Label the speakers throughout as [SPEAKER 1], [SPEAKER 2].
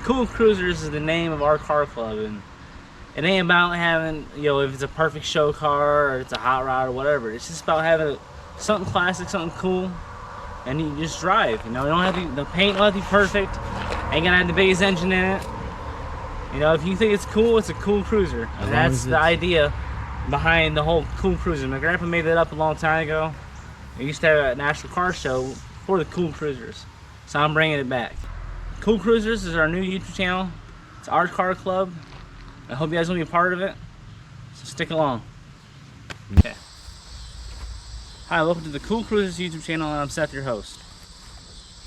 [SPEAKER 1] Kool Kruzzers is the name of our car club, and it ain't about having, you know, if it's a perfect show car or it's a hot rod or whatever. It's just about having something classic, something cool, and you just drive. You know, you don't have to, the paint don't have to be perfect. Ain't gonna have the biggest engine in it. You know, if you think it's cool, it's a Kool Kruzzer. And that's the idea behind the whole Kool Kruzzer. My grandpa made that up a long time ago. We used to have a national car show for the Kool Kruzzers, so I'm bringing it back. Kool Kruzzers is our new YouTube channel. It's our car club. I hope you guys will be a part of it, so stick along. Okay. Hi, welcome to the Kool Kruzzers YouTube channel, and I'm Seth, your host.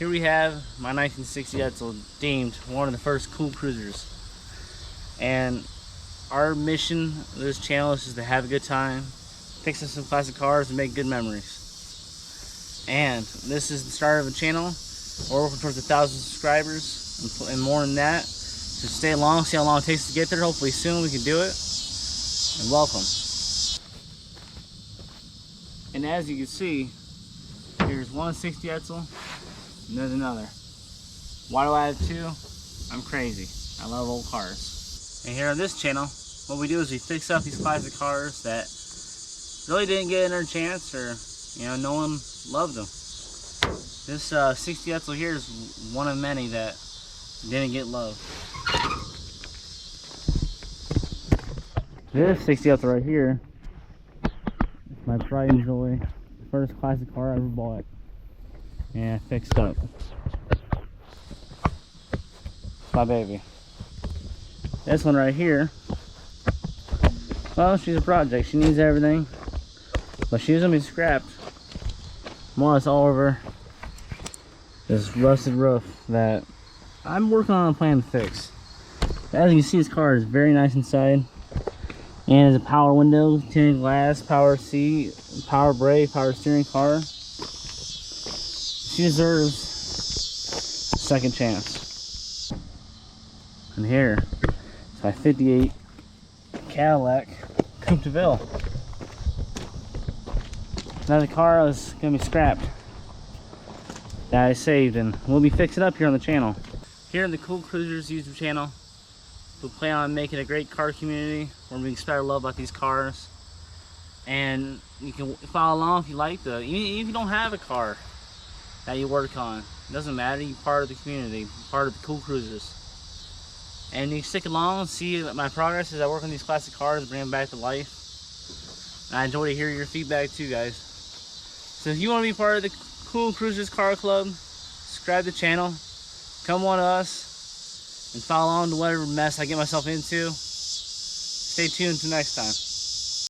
[SPEAKER 1] Here we have my 1960 Edsel, deemed one of the first Kool Kruzzers. And our mission of this channel is just to have a good time, fixing some classic cars, and make good memories. And this is the start of a channel. We're working towards 1,000 subscribers and more than that. So stay along, see how long it takes to get there. Hopefully soon we can do it. And welcome. And as you can see, here's one 60 Edsel, and there's another. Why do I have two? I'm crazy. I love old cars. And here on this channel, what we do is we fix up these classic cars that really didn't get their chance, or you know, no one loved them. This 60 Edsel here is one of many that didn't get love. This 60 Edsel right here is my pride and joy. First classic car I ever bought. And fixed up. My baby. This one right here, well, she's a project. She needs everything, but she's gonna be scrapped. More or less all over this rusted roof that I'm working on a plan to fix. As you can see, this car is very nice inside, and it's a power window, tinted glass, power seat, power brake, power steering car. She deserves a second chance. And here, it's my 58 Cadillac Coupe de Ville. Now the car is gonna be scrapped that I saved, and we'll be fixing up here on the channel. Here in the Kool Kruzzers YouTube channel, we plan on making a great car community where we can spread love about these cars. And you can follow along if you like even if you don't have a car that you work on. It doesn't matter, you're part of the community, part of the Kool Kruzzers. And you stick along and see my progress as I work on these classic cars, bring them back to life. And I enjoy to hear your feedback too, guys. So if you want to be part of the Kool Kruzzers Car Club, subscribe to the channel, come one of us, and follow on to whatever mess I get myself into. Stay tuned until next time.